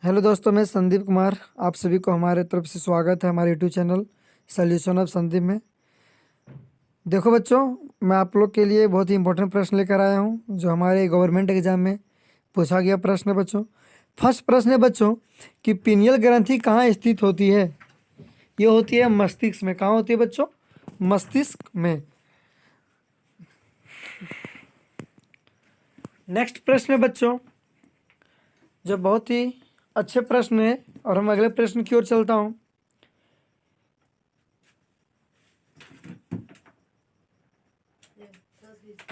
Hello दोस्तों, मैं संदीप कुमार। आप सभी को हमारे तरफ से स्वागत है हमारे YouTube channel solution of Sandeep में। देखो बच्चों, मैं आप लोग के लिए बहुत ही इंपॉर्टेंट प्रश्न लेकर आया हूं जो हमारे गवर्नमेंट एग्जाम में पूछा गया प्रश्न है बच्चों। फर्स्ट प्रश्न है बच्चों कि पीनियल ग्रंथि कहाँ स्थित होती है। ये होती है मस्तिष्क में। कहाँ होती है बच्चों? मस्तिष्क में। नेक्स्ट प्रश्न है बच्चों जो बहुत ही अच्छे प्रश्न है, और हम अगले प्रश्न की ओर चलता हूँ।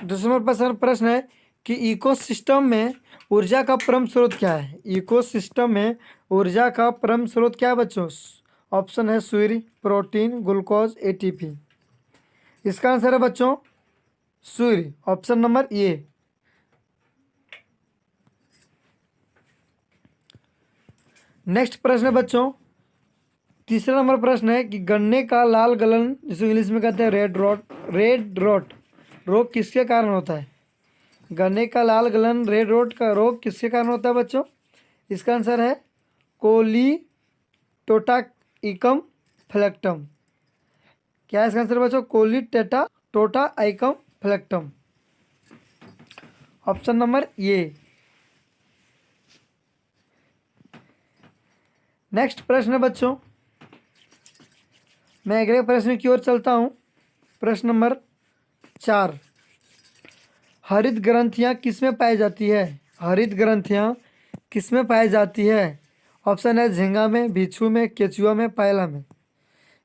दूसरा प्रश्न है कि इकोसिस्टम में ऊर्जा का परम स्रोत क्या है। इकोसिस्टम में ऊर्जा का परम स्रोत क्या है बच्चों? ऑप्शन है सूर्य, प्रोटीन, ग्लूकोज, एटीपी। इसका आंसर है बच्चों सूर्य, ऑप्शन नंबर ए। नेक्स्ट प्रश्न है बच्चों, तीसरा नंबर प्रश्न है कि गन्ने का लाल गलन, जिसे इंग्लिश में कहते हैं रेड रोट रोग किसके कारण होता है। गन्ने का लाल गलन, रेड रोट का रोग किसके कारण होता है बच्चों? इसका आंसर है कोलीटोटाइकम फ्लेक्टम। क्या है इसका आंसर बच्चों? कोलीटोटाइकम फ्लेक्टम, ऑप्शन नंबर ए। नेक्स्ट प्रश्न है बच्चों, मैं अगले प्रश्न की ओर चलता हूं। प्रश्न नंबर 4, हरित ग्रंथियां किसमें पाई जाती है। हरित ग्रंथियां किसमें पाई जाती है? ऑप्शन है झींगा में, बिच्छू में, केचुआ में, पायला में।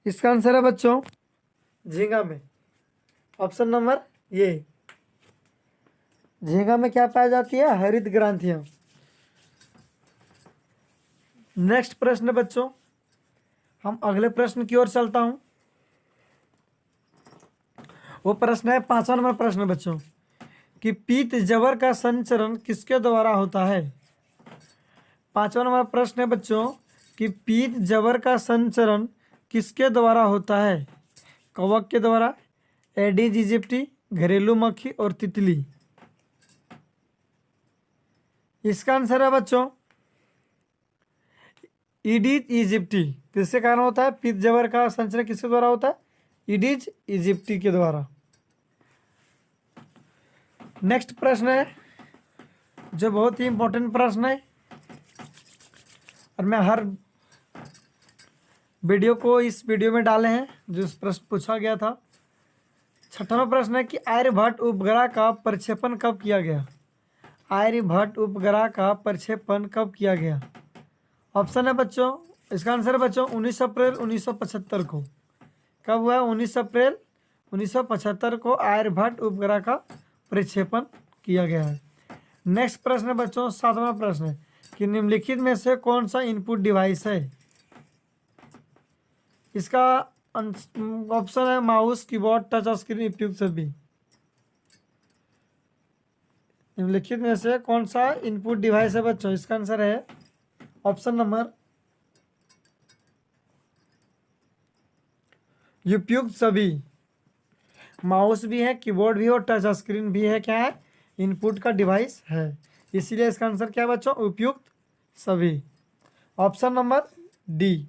इसका आंसर है बच्चों झींगा में, ऑप्शन नंबर ए। झींगा में क्या पाई जाती है? हरित ग्रंथियां। नेक्स्ट प्रश्न बच्चों, हम अगले प्रश्न की ओर चलता हूं। वो प्रश्न है 5वां नंबर प्रश्न बच्चों कि पीत जबर का संचरण किसके द्वारा होता है। 5वां नंबर प्रश्न है बच्चों कि पीत जबर का संचरण किसके द्वारा होता है। कवक के द्वारा, एडिज इजिप्टी, घरेलू मक्खी और तितली। इसका आंसर है बच्चों ईडीज इजिप्टी। किसके कारण होता है? पीत जबर का संचरण किसके द्वारा होता है? ईडीज इजिप्टी के द्वारा। नेक्स्ट प्रश्न है जो बहुत ही इंपॉर्टेंट प्रश्न है, और मैं हर वीडियो को इस वीडियो में डाले हैं जो प्रश्न पूछा गया था। 6वां प्रश्न है कि आर्यभट्ट उपग्रह का प्रक्षेपण कब किया गया। आर्यभट्ट उपग्रह का प्रक्षेपण कब किया गया? ऑप्शन है बच्चों, इसका आंसर है बच्चों 19 अप्रैल 1975 को। कब हुआ? 19 अप्रैल 1975 को आर्यभट्ट उपग्रह का प्रक्षेपण किया गया है। नेक्स्ट प्रश्न है बच्चों 7वां प्रश्न है कि निम्नलिखित में से कौन सा इनपुट डिवाइस है। इसका ऑप्शन है माउस, कीबोर्ड, टच स्क्रीन, उपयुक्त सभी। निम्नलिखित में से कौन सा इनपुट डिवाइस है बच्चों? इसका आंसर है ऑप्शन नंबर उपयुक्त सभी। माउस भी है, कीबोर्ड भी है और टच स्क्रीन भी है। क्या है? इनपुट का डिवाइस है। इसीलिए इसका आंसर क्या है बच्चों? उपयुक्त सभी, ऑप्शन नंबर डी।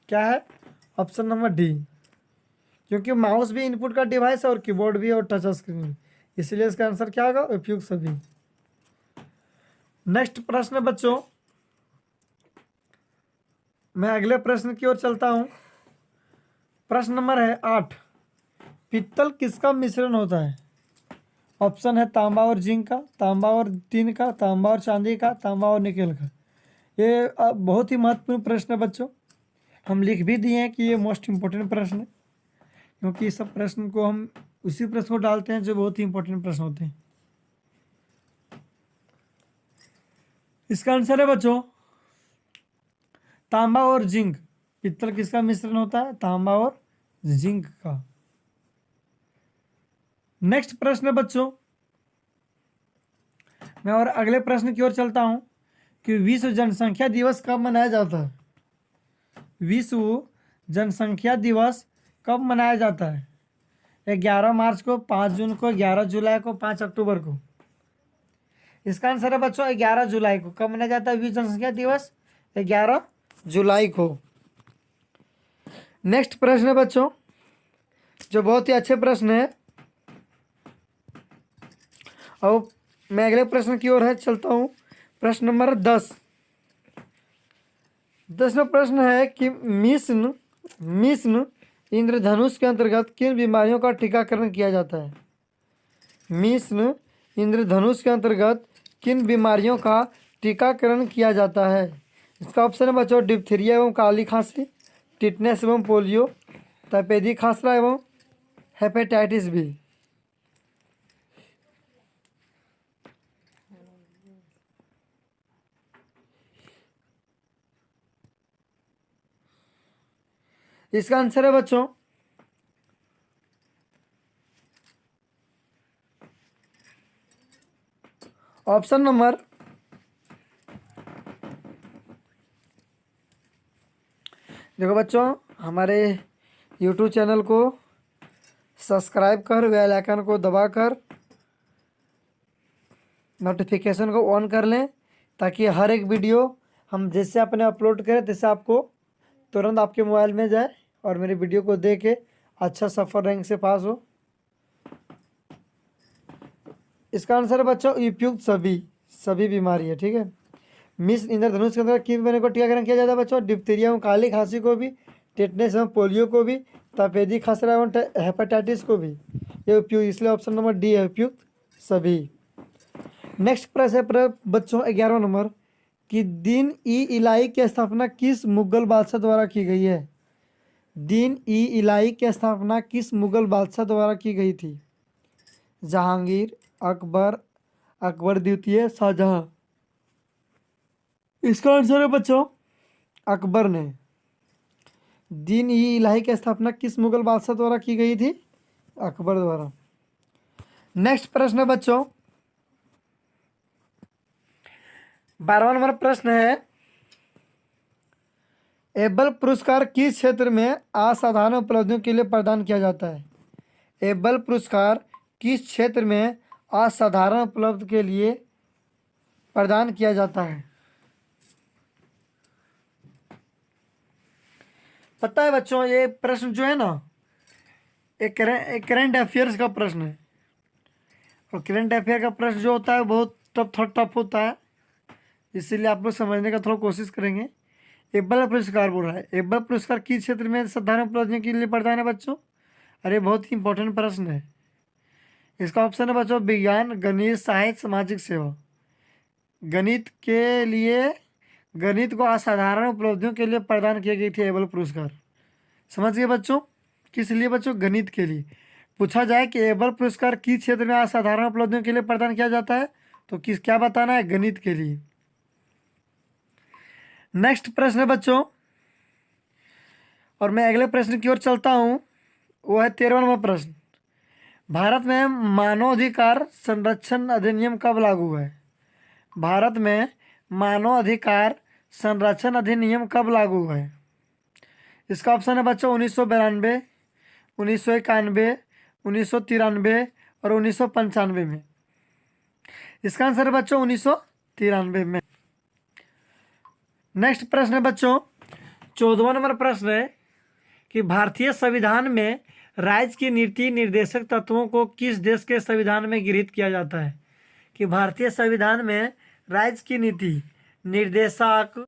क्या है? ऑप्शन नंबर डी, क्योंकि माउस भी इनपुट का डिवाइस है और कीबोर्ड भी है और टच स्क्रीन, इसलिए इसका आंसर क्या होगा? उपयुक्त सभी। नेक्स्ट प्रश्न बच्चों, मैं अगले प्रश्न की ओर चलता हूं। प्रश्न नंबर है 8, पित्तल किसका मिश्रण होता है। ऑप्शन है तांबा और जिंक का, तांबा और टिन का, तांबा और चांदी का, तांबा और निकेल का। ये बहुत ही महत्वपूर्ण प्रश्न है बच्चों। हम लिख भी दिए हैं कि ये मोस्ट इम्पोर्टेंट प्रश्न है, क्योंकि इस सब प्रश्न को हम उसी प्रश्न को डालते हैं जो बहुत ही इंपॉर्टेंट प्रश्न होते हैं। इसका आंसर है बच्चों तांबा और जिंक। पित्तल किसका मिश्रण होता है? तांबा और जिंक का। नेक्स्ट प्रश्न है बच्चों, मैं और अगले प्रश्न की ओर चलता हूं कि विश्व जनसंख्या दिवस कब मनाया जाता है। विश्व जनसंख्या दिवस कब मनाया जाता है? 11 मार्च को, 5 जून को, 11 जुलाई को, 5 अक्टूबर को। इसका आंसर है बच्चों 11 जुलाई को। कब मनाया जाता है विश्व जनसंख्या दिवस? 11 जुलाई को। नेक्स्ट प्रश्न है बच्चों, जो बहुत ही अच्छे प्रश्न है। अब मैं अगले प्रश्न की ओर है चलता हूँ। प्रश्न नंबर 10। 10वां प्रश्न है कि मिशन मिशन इंद्रधनुष के अंतर्गत किन बीमारियों का टीकाकरण किया जाता है? मिशन इंद्रधनुष के अंतर्गत किन बीमारियों का टीकाकरण किया जाता है? इसका ऑप्शन है बच्चों डिप्थीरिया एवं काली खांसी, टिटनेस एवं पोलियो, तपेदिक खांसरा एवं हेपेटाइटिस बी। इसका आंसर है बच्चों ऑप्शन नंबर देखो बच्चों, हमारे YouTube चैनल को सब्सक्राइब कर बेल आइकन को दबाकर नोटिफिकेशन को ऑन कर लें, ताकि हर एक वीडियो हम जैसे अपने अपलोड करें तैसे आपको तुरंत आपके मोबाइल में जाए और मेरी वीडियो को देख के अच्छा सफल रैंक से पास हो। इसका आंसर है बच्चों उपयुक्त सभी बीमारी है। ठीक है। मिस इंद्रधनुष के अंदर किन बीमारी को टीकाकरण किया जाता है बच्चों? डिप्थीरिया एवं काली खांसी को भी, टेटनेस एवं पोलियो को भी, तपेदिक खसरा एवं हेपेटाइटिस को भी। ये उपयुक्त, इसलिए ऑप्शन नंबर डी है उपयुक्त सभी। नेक्स्ट प्रश्न है बच्चों 11वां नंबर कि दीन ई इलाही की स्थापना किस मुगल बादशाह द्वारा की गई है? दीन ई इलाही की स्थापना किस मुगल बादशाह द्वारा की गई थी? जहांगीर, अकबर, अकबर द्वितीय, शाहजहां। इसका आंसर है बच्चों अकबर ने। दीन ई इलाही की स्थापना किस मुगल बादशाह द्वारा की गई थी? अकबर द्वारा। नेक्स्ट प्रश्न है बच्चों 12वां नंबर प्रश्न है एबल पुरस्कार किस क्षेत्र में असाधारण उपलब्धियों के लिए प्रदान किया जाता है? एबल पुरस्कार किस क्षेत्र में असाधारण उपलब्धि के लिए प्रदान किया जाता है? पता है बच्चों, ये प्रश्न जो है ना एक करंट अफेयर्स का प्रश्न है, और करंट अफेयर का प्रश्न जो होता है बहुत थोड़ा टफ होता है, इसीलिए आप लोग समझने का थोड़ा कोशिश करेंगे। एबल पुरस्कार बोल रहा है, एबल पुरस्कार किस क्षेत्र में साधारण उपलब्धियों के लिए प्रदान है बच्चों? अरे बहुत ही इंपॉर्टेंट प्रश्न है। इसका ऑप्शन है बच्चों विज्ञान, गणित, साहित्य, सामाजिक सेवा। गणित के लिए, गणित को असाधारण उपलब्धियों के लिए प्रदान किए गए थे एबल पुरस्कार। समझ गए बच्चों? किस लिए बच्चों? गणित के लिए। पूछा जाए कि एबल पुरस्कार किस क्षेत्र में असाधारण उपलब्धियों के लिए प्रदान किया जाता है, तो क्या बताना है? गणित के लिए। नेक्स्ट प्रश्न है बच्चों, और मैं अगले प्रश्न की ओर चलता हूं, वो है 13वां नंबर प्रश्न। भारत में मानवाधिकार संरक्षण अधिनियम कब लागू हुआ है? भारत में मानवाधिकार संरक्षण अधिनियम कब लागू हुआ है? इसका ऑप्शन है बच्चों 1992, 1991, 1993 और 1995 में। इसका आंसर है बच्चों 1993 में। नेक्स्ट प्रश्न है बच्चों 14वां नंबर प्रश्न है कि भारतीय संविधान में राज्य की नीति निर्देशक तत्वों को किस देश के संविधान में गृहीत किया जाता है? कि भारतीय संविधान में राज्य की नीति निर्देशक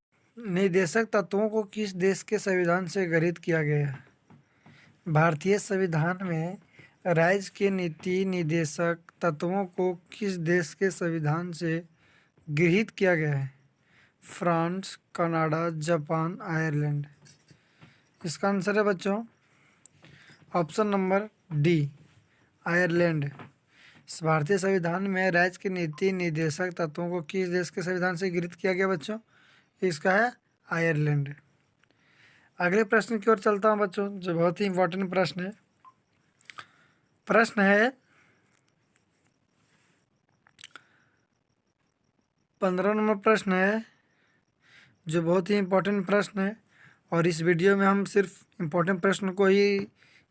तत्वों को किस देश के संविधान से गृहीत किया गया है? भारतीय संविधान में राज्य के नीति निर्देशक तत्वों को किस देश के संविधान से गृहीत किया गया है? France, Canada, Japan, Ireland. इसका आंसर है बच्चों ऑप्शन नंबर डी, आयरलैंड। भारतीय संविधान में राज्य के नीति निर्देशक तत्वों को किस देश के संविधान से गृहीत किया गया बच्चों? इसका है आयरलैंड। अगले प्रश्न की ओर चलता हूँ बच्चों, जो बहुत ही इंपॉर्टेंट प्रश्न है। प्रश्न है 15 नंबर प्रश्न है, जो बहुत ही इंपॉर्टेंट प्रश्न है, और इस वीडियो में हम सिर्फ इंपॉर्टेंट प्रश्न को ही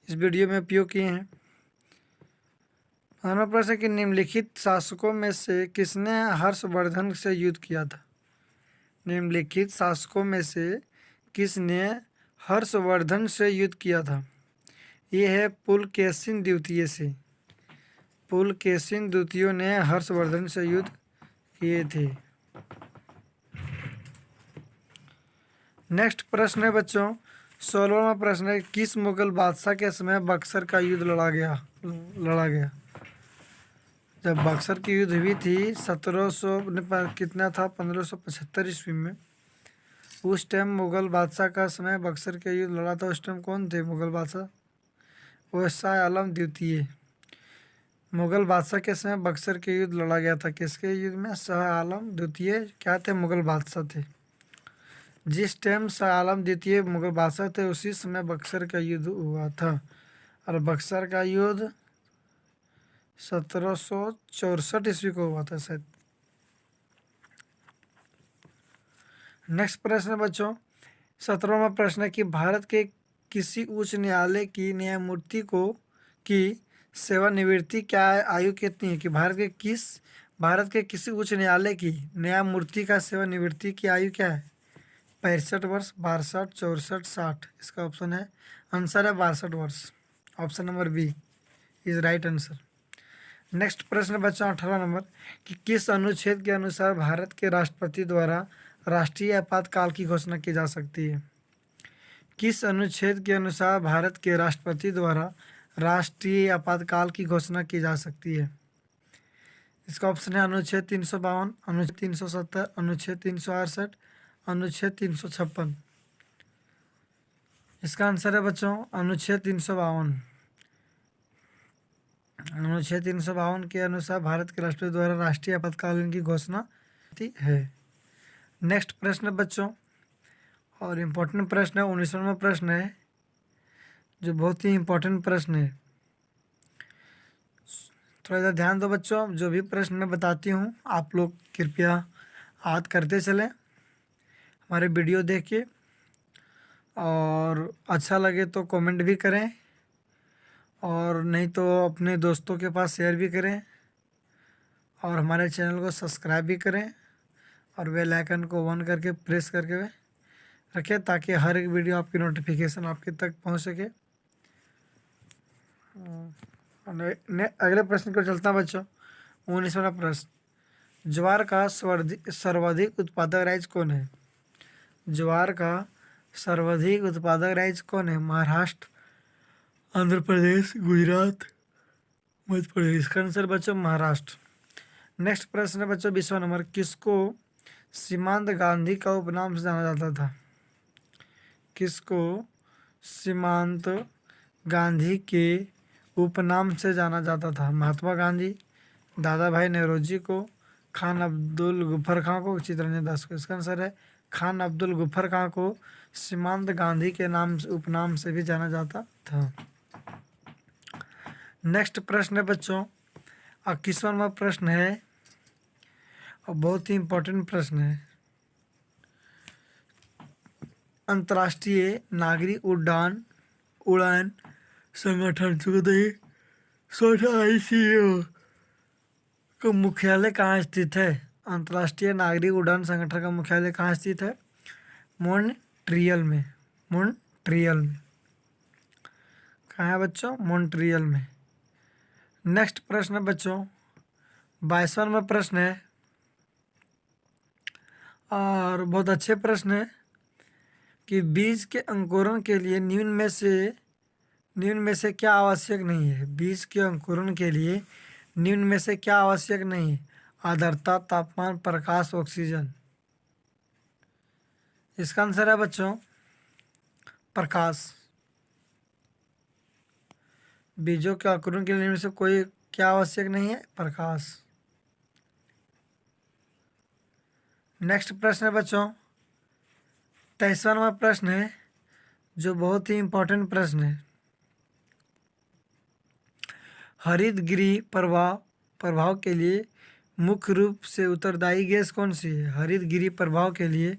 इस वीडियो में उपयोग किए हैं। हमारा प्रश्न है कि निम्नलिखित शासकों में से किसने हर्षवर्धन से युद्ध किया था। निम्नलिखित शासकों में से किसने हर्षवर्धन से युद्ध किया था। ये है पुलकेशिन द्वितीय से। पुलकेशिन द्वितीय ने हर्षवर्धन से युद्ध किए थे। नेक्स्ट प्रश्न है बच्चों 16वां प्रश्न है किस मुगल बादशाह के समय बक्सर का युद्ध लड़ा गया। जब बक्सर की युद्ध हुई थी 1700 कितना था 1575 ईस्वी में, उस टाइम मुगल बादशाह का समय बक्सर के युद्ध लड़ा था। उस टाइम कौन थे मुगल बादशाह? वो शाह आलम द्वितीय। मुगल बादशाह के समय बक्सर के युद्ध लड़ा गया था। किसके युद्ध में? शाह आलम द्वितीय क्या थे? मुगल बादशाह थे। जिस टाइम शाह आलम द्वितीय मुगल बादशाह थे उसी समय बक्सर का युद्ध हुआ था। और बक्सर का युद्ध 1764 ईस्वी को हुआ था शायद। नेक्स्ट प्रश्न बच्चों 17वां प्रश्न है कि भारत के किसी उच्च न्यायालय की न्यायमूर्ति को की सेवानिवृत्ति क्या आयु कितनी है? कि भारत के किसी उच्च न्यायालय की न्यायमूर्ति का सेवानिवृत्ति की आयु क्या है? 65 वर्ष, 62, 64, 60। इसका ऑप्शन है आंसर है 62 वर्ष। Option number B is right answer. Next प्रश्न बच्चों 18 नंबर कि किस अनुच्छेद के अनुसार भारत के राष्ट्रपति द्वारा राष्ट्रीय आपातकाल की घोषणा की जा सकती है? किस अनुच्छेद के अनुसार भारत के राष्ट्रपति द्वारा राष्ट्रीय आपातकाल की घोषणा की जा सकती है? इसका ऑप्शन है अनुच्छेद 352, अनुच्छेद 370, अनुच्छेद 368, अनुच्छेद 356। इसका आंसर है बच्चों अनुच्छेद 352। अनुच्छेद 352 के अनुसार भारत के राष्ट्रपति द्वारा राष्ट्रीय आपातकालीन की घोषणा होती है। नेक्स्ट प्रश्न बच्चों और इम्पोर्टेंट प्रश्न है 19वां प्रश्न है जो बहुत ही इम्पोर्टेंट प्रश्न है। थोड़ा सा ध्यान दो बच्चों, जो भी प्रश्न मैं बताती हूँ आप लोग कृपया याद करते चलें हमारे वीडियो देख के, और अच्छा लगे तो कमेंट भी करें और नहीं तो अपने दोस्तों के पास शेयर भी करें और हमारे चैनल को सब्सक्राइब भी करें और बेल आइकन को ऑन करके प्रेस करके रखें ताकि हर एक वीडियो आपकी नोटिफिकेशन आपके तक पहुंच सके। अगले प्रश्न को चलता है बच्चों 19वां प्रश्न ज्वार का सर्वाधिक उत्पादक राज्य कौन है? ज्वार का सर्वाधिक उत्पादक राज्य कौन है? महाराष्ट्र, आंध्र प्रदेश, गुजरात, मध्य प्रदेश। इसका आंसर बच्चों महाराष्ट्र। नेक्स्ट प्रश्न है बच्चों 20वां नंबर किसको सीमांत गांधी का उपनाम से जाना जाता था? किसको सीमांत गांधी के उपनाम से जाना जाता था? महात्मा गांधी, दादा भाई नौरोजी को, खान अब्दुल गफ्फर खां को, चित्तरंजन दास को। इसका आंसर है खान अब्दुल गफ्फर खां को सीमांत गांधी के नाम उपनाम से भी जाना जाता था। नेक्स्ट प्रश्न है बच्चों 21वां प्रश्न है और बहुत ही इम्पोर्टेंट प्रश्न है। अंतर्राष्ट्रीय नागरिक उड़ान संगठन ICAO का मुख्यालय कहाँ स्थित है? अंतर्राष्ट्रीय नागरिक उड़ान संगठन का मुख्यालय कहाँ स्थित है? मॉन्ट्रियल में। मॉन्ट्रियल में कहाँ है बच्चों? मॉन्ट्रियल में। नेक्स्ट प्रश्न है बच्चों 22वां प्रश्न है और बहुत अच्छे प्रश्न है कि बीज के अंकुरण के लिए निम्न में से क्या आवश्यक नहीं है? बीज के अंकुरण के लिए निम्न में से क्या आवश्यक नहीं है? आर्द्रता, तापमान, प्रकाश, ऑक्सीजन। इसका आंसर है बच्चों प्रकाश। बीजों के अंकुरण के लिए निम्न में से कोई क्या आवश्यक नहीं है? प्रकाश। नेक्स्ट प्रश्न है बच्चों 23वां प्रश्न है जो बहुत ही इम्पोर्टेंट प्रश्न है। हरित गृह प्रभाव के लिए मुख्य रूप से उत्तरदायी गैस कौन सी है? हरित गृह प्रभाव के लिए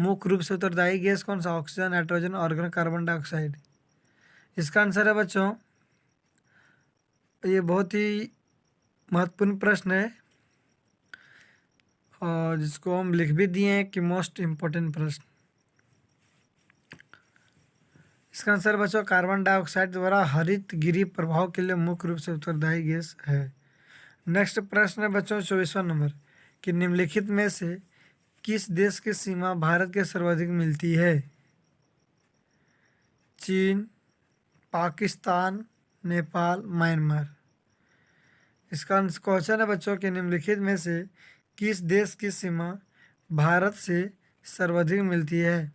मुख्य रूप से उत्तरदायी गैस कौन सा? Oxygen, nitrogen, organ, carbon dioxide. इसका आंसर है बच्चों ये बहुत ही महत्वपूर्ण प्रश्न है और जिसको हम लिख भी दिए हैं कि मोस्ट इम्पोर्टेंट प्रश्न। इसका आंसर बच्चों कार्बन डाइऑक्साइड द्वारा हरित गिरी प्रभाव के लिए मुख्य रूप से उत्तरदायी गैस है। नेक्स्ट प्रश्न है बच्चों 24वां नंबर कि निम्नलिखित में से किस देश की सीमा भारत के सर्वाधिक मिलती है? चीन, पाकिस्तान, नेपाल, म्यांमार। इसका क्वेश्चन है बच्चों कि निम्नलिखित में से किस देश की सीमा भारत से सर्वाधिक मिलती है?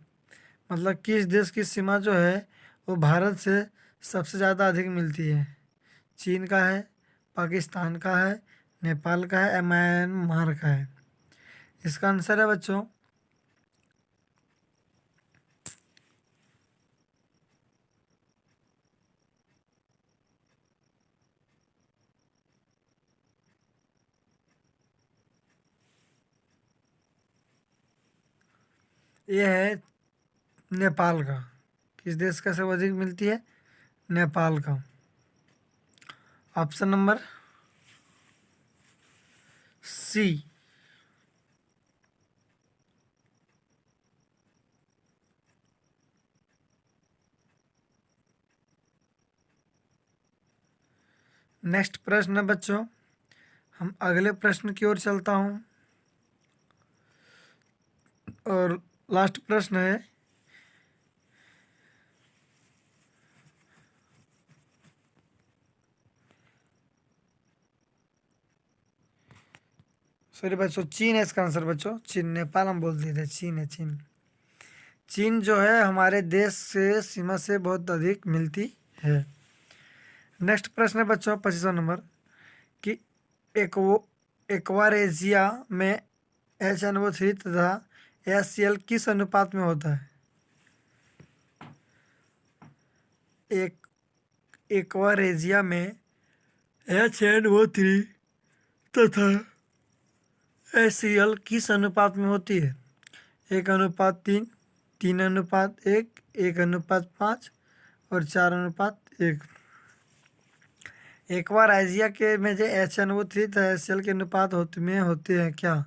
मतलब किस देश की सीमा जो है वो भारत से सबसे ज़्यादा अधिक मिलती है? चीन का है, पाकिस्तान का है, नेपाल का है, म्यांमार का है। इसका आंसर है बच्चों ये है नेपाल का। किस देश का सर्वाधिक मिलती है? नेपाल का। Option number C. नेक्स्ट प्रश्न है बच्चों, हम अगले प्रश्न की ओर चलता हूं और लास्ट प्रश्न है सॉरी बच्चों चीन है इसका आंसर बच्चों। चीन, नेपाल हम बोल देते, चीन है चीन। चीन जो है हमारे देश से सीमा से बहुत अधिक मिलती है। नेक्स्ट प्रश्न है बच्चों 25वां नंबर कि एक्वारेजिया में HNO3 तथा HCl किस अनुपात में होता है? एक एक्वारेजिया में HNO3 तथा HCl किस अनुपात में होती है? 1:3, 3:1, 1:5 और 4:1। एक्वारेजिया के में जो HNO3 तथा HCl के अनुपात होते हैं क्या?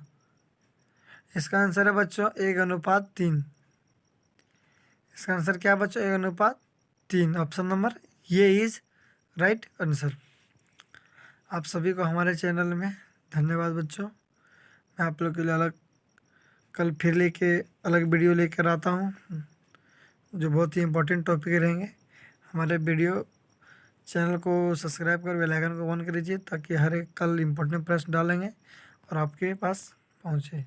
इसका आंसर है बच्चों 1:3। इसका आंसर क्या बच्चों? 1:3। ऑप्शन नंबर ये इज राइट आंसर। आप सभी को हमारे चैनल में धन्यवाद बच्चों। मैं आप लोग के लिए कल फिर अलग वीडियो लेकर आता हूँ जो बहुत ही इम्पोर्टेंट टॉपिक रहेंगे। हमारे वीडियो चैनल को सब्सक्राइब कर बेल आइकन को ऑन कर दीजिए ताकि हर एक कल इम्पोर्टेंट प्रश्न डालेंगे और आपके पास पहुँचे।